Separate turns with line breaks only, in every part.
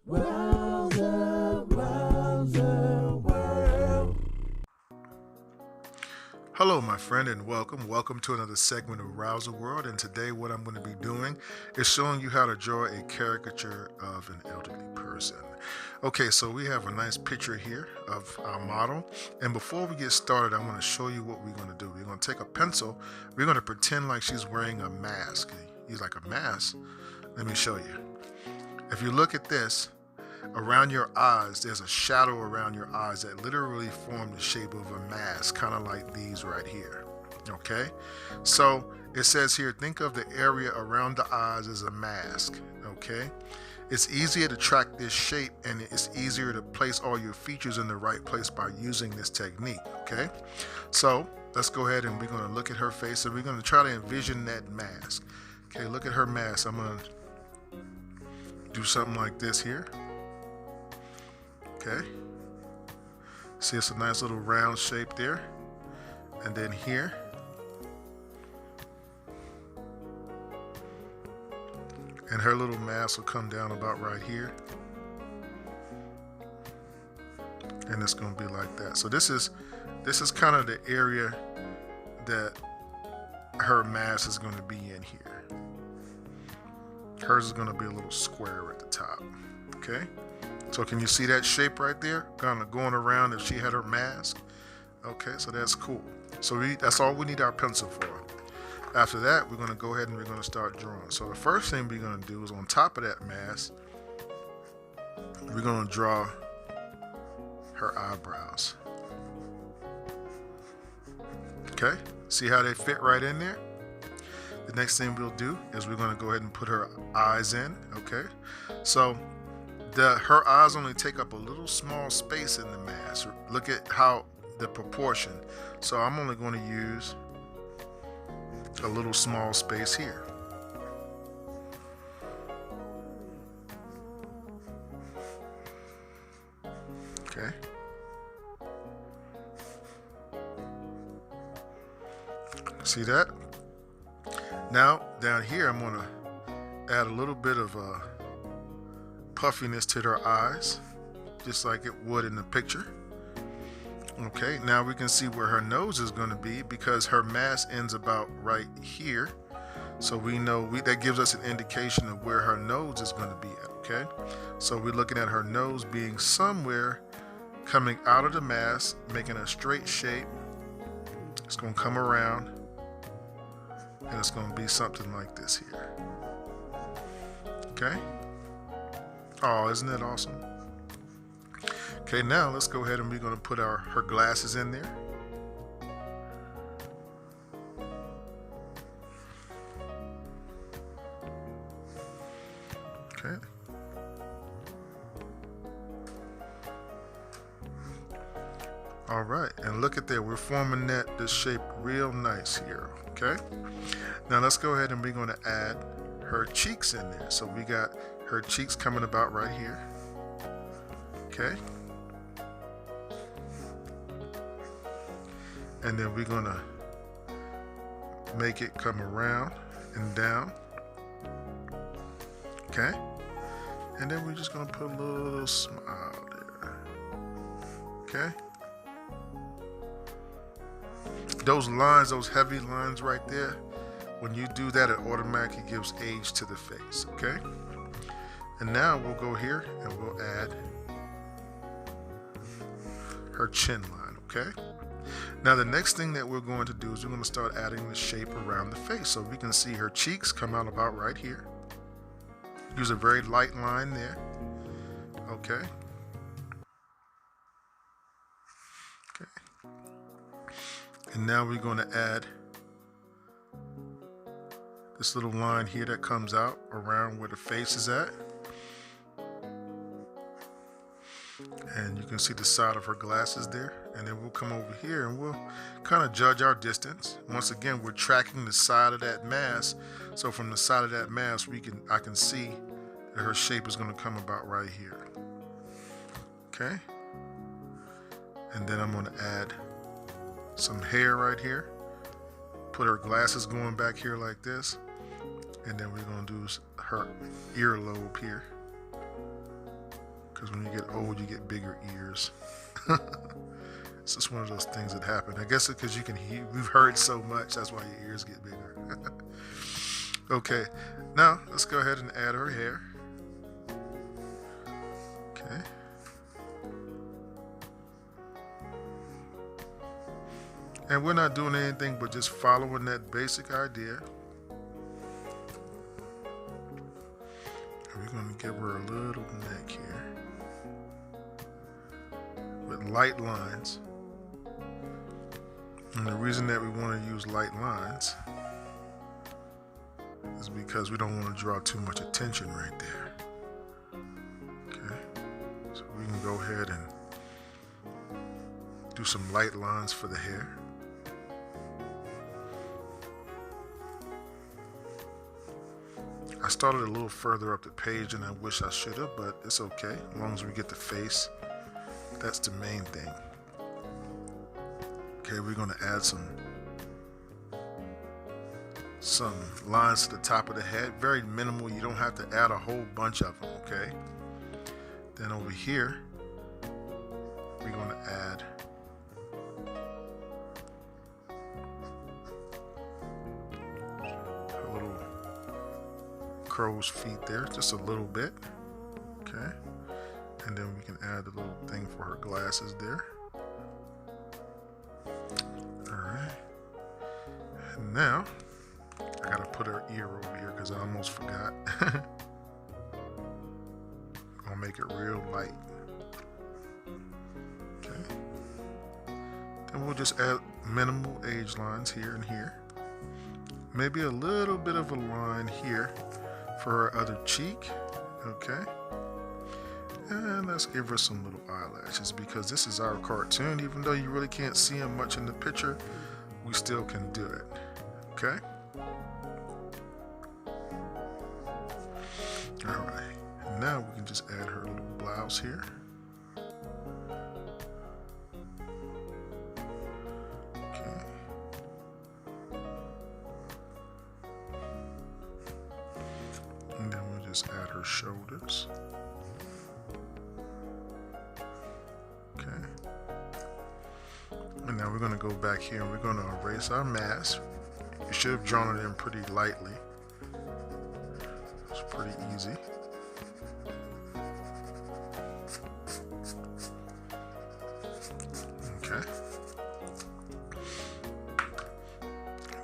Rowserworld.
Hello, my friend, and welcome to another segment of Rouser World. And today what I'm going to be doing is showing you how to draw a caricature of an elderly person. Okay, so we have a nice picture here of our model, and before we get started, I want to show you what we're going to do. We're going to take a pencil, we're going to pretend like she's wearing a mask. He's like, a mask? Let me show you. If you look at this, around your eyes, there's a shadow around your eyes that literally form the shape of a mask, kind of like these right here. Okay, so it says here, think of the area around the eyes as a mask. Okay, it's easier to track this shape, and it's easier to place all your features in the right place by using this technique. Okay, so let's go ahead and we're going to look at her face, and we're going to try to envision that mask. Okay, look at her mask. I'm going to do something like this here. Okay, see, it's a nice little round shape there, and then here, and her little mask will come down about right here, and it's going to be like that. So this is kind of the area that her mask is going to be in here. Hers is going to be a little square at the top. Okay, so can you see that shape right there, kind of going around if she had her mask? Okay, so that's cool. So that's all we need our pencil for. After that, we're going to go ahead and we're going to start drawing. So the first thing we're going to do is, on top of that mask, we're going to draw her eyebrows. Okay, see how they fit right in there? The next thing we'll do is we're going to go ahead and put her eyes in. Okay, so her eyes only take up a little small space in the mask. Look at how the proportion. So I'm only going to use a little small space here. Okay. See that? Now down here, I'm going to add a little bit of puffiness to their eyes, just like it would in the picture. Okay, now we can see where her nose is going to be, because her mask ends about right here. So we know that gives us an indication of where her nose is going to be at. Okay, so we're looking at her nose being somewhere coming out of the mask, making a straight shape. It's going to come around, and it's going to be something like this here. Okay. Oh, isn't that awesome? Okay, now let's go ahead and we're going to put her glasses in there. Okay. All right, and look at that, we're forming this shape real nice here. Okay. Now let's go ahead and we're going to add her cheeks in there. So we got her cheeks coming about right here. Okay. And then we're going to make it come around and down. Okay. And then we're just going to put a little smile there. Okay. Those lines, those heavy lines right there, when you do that, it automatically gives age to the face. Okay. And now we'll go here and we'll add her chin line. Okay. Now the next thing that we're going to do is we're going to start adding the shape around the face. So we can see her cheeks come out about right here. Use a very light line there. Okay. Okay. And now we're going to add this little line here that comes out around where the face is at. And you can see the side of her glasses there. And then we'll come over here and we'll kind of judge our distance. Once again, we're tracking the side of that mask. So from the side of that mask, I can see that her shape is going to come about right here. Okay. And then I'm going to add some hair right here. Put her glasses going back here like this. And then we're going to do her earlobe here. because when you get old, you get bigger ears. It's just one of those things that happen. I guess it's because you can hear, we've heard so much, that's why your ears get bigger. Okay, now let's go ahead and add her hair. Okay. And we're not doing anything but just following that basic idea. We're going to give her a little neck here with light lines. And the reason that we want to use light lines is because we don't want to draw too much attention right there. Okay, so we can go ahead and do some light lines for the hair. I started a little further up the page than I wish I should have, but it's okay as long as we get the face. That's the main thing. Okay, we're going to add some lines to the top of the head. Very minimal. You don't have to add a whole bunch of them, okay? Then over here, we're going to add a little crow's feet there, just a little bit, okay? And then we can add a little thing for her glasses there. Alright. And now, I gotta put her ear over here because I almost forgot. I'll make it real light. Okay. Then we'll just add minimal age lines here and here. Maybe a little bit of a line here for her other cheek. Okay. And let's give her some little eyelashes because this is our cartoon. Even though you really can't see them much in the picture, we still can do it. Okay? Alright. Now we can just add her little blouse here. Okay. And then we'll just add her shoulders. And now we're going to go back here and we're going to erase our mask. You should have drawn it in pretty lightly. It's pretty easy. Okay.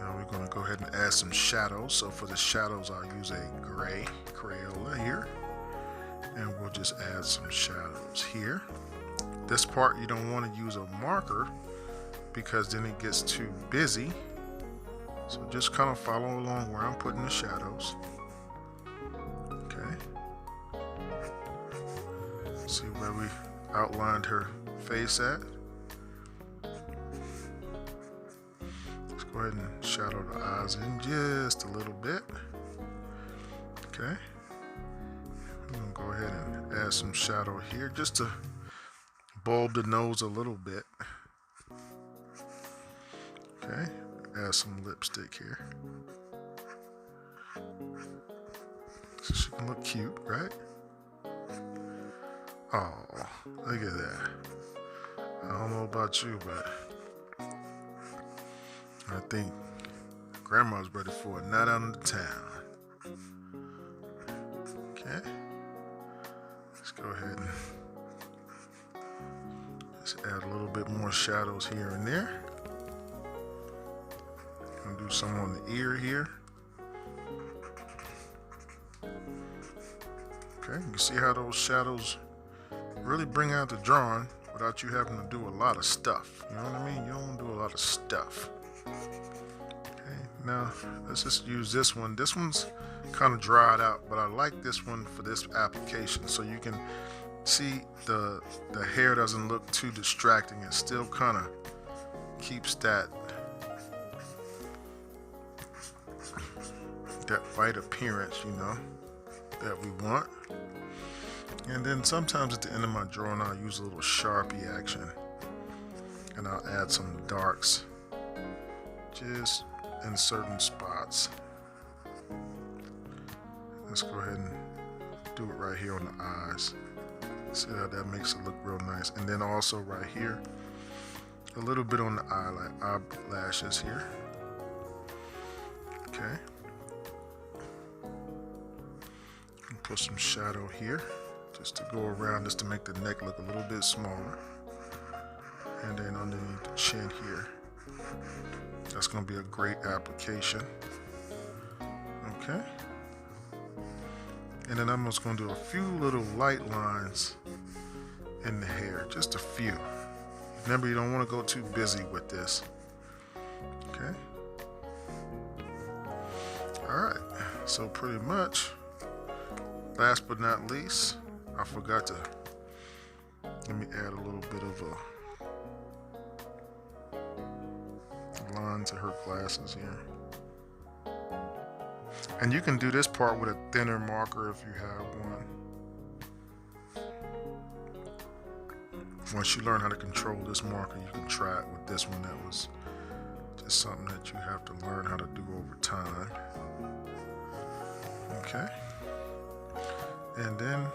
Now we're going to go ahead and add some shadows. So for the shadows, I'll use a gray Crayola here. And we'll just add some shadows here. This part you don't want to use a marker because then it gets too busy. So just kind of follow along where I'm putting the shadows. Okay. See where we outlined her face at. Let's go ahead and shadow the eyes in just a little bit. Okay. I'm going to go ahead and add some shadow here just to bulb the nose a little bit. Okay, add some lipstick here. So she can look cute, right? Oh, look at that. I don't know about you, but I think Grandma's ready for a night out in the town. Okay, let's go ahead and just add a little bit more shadows here and there. I'm gonna do some on the ear here. Okay, you can see how those shadows really bring out the drawing without you having to do a lot of stuff. You know what I mean? You don't want to do a lot of stuff. Okay, now let's just use this one. This one's kind of dried out, but I like this one for this application so you can see the hair doesn't look too distracting. It still kind of keeps that white appearance, you know, that we want. And then sometimes at the end of my drawing I'll use a little Sharpie action and I'll add some darks just in certain spots. Let's go ahead and do it right here on the eyes. See how that makes it look real nice. And then also right here, a little bit on the eyelashes here. Okay. And put some shadow here just to go around, just to make the neck look a little bit smaller. And then underneath the chin here. That's going to be a great application. Okay. And then I'm just going to do a few little light lines in the hair, just a few. Remember, you don't want to go too busy with this. Okay. Alright, so pretty much, last but not least, I forgot to, let me add a little bit of a line to her glasses here. And you can do this part with a thinner marker if you have one. Once you learn how to control this marker, you can try it with this one. That was just something that you have to learn how to do over time. Okay. And then,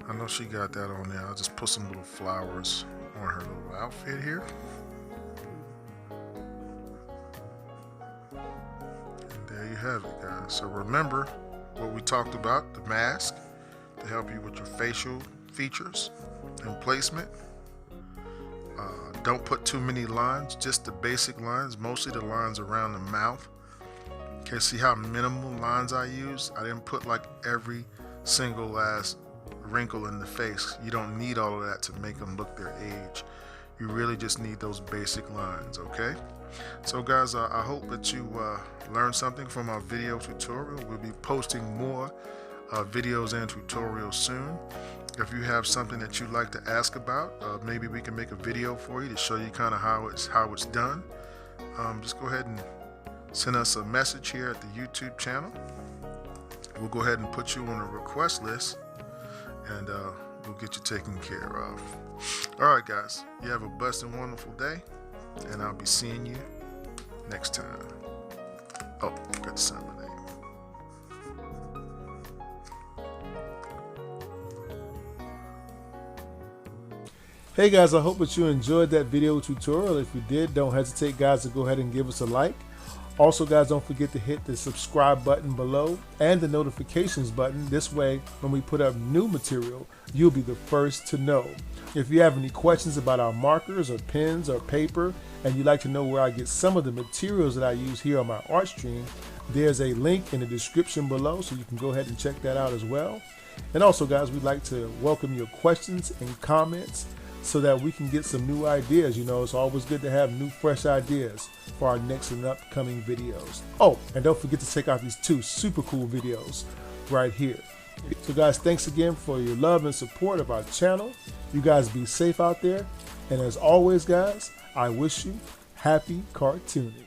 I know she got that on there. I'll just put some little flowers on her little outfit here. And there you have it, guys. So remember what we talked about, the mask, to help you with your facial features and placement. Don't put too many lines, just the basic lines, mostly the lines around the mouth. Okay, see how minimal lines I use? I didn't put like every single last wrinkle in the face. You don't need all of that to make them look their age. You really just need those basic lines, okay? So guys, I hope that you learned something from our video tutorial. We'll be posting more videos and tutorials soon. If you have something that you'd like to ask about, maybe we can make a video for you to show you kind of how it's done. Just go ahead and send us a message here at the YouTube channel. We'll go ahead and put you on a request list, and we'll get you taken care of. All right, guys, you have a blessed and wonderful day, and I'll be seeing you next time. Oh, got to sign my name.
Hey guys, I hope that you enjoyed that video tutorial. If you did, don't hesitate guys to go ahead and give us a like. Also guys, don't forget to hit the subscribe button below and the notifications button. This way, when we put up new material, you'll be the first to know. If you have any questions about our markers or pens or paper, and you'd like to know where I get some of the materials that I use here on my art stream, there's a link in the description below, so you can go ahead and check that out as well. And also guys, we'd like to welcome your questions and comments so that we can get some new ideas. You know, it's always good to have new, fresh ideas for our next and upcoming videos. Oh, and don't forget to check out these two super cool videos right here. So guys, thanks again for your love and support of our channel. You guys be safe out there. And as always, guys, I wish you happy cartooning.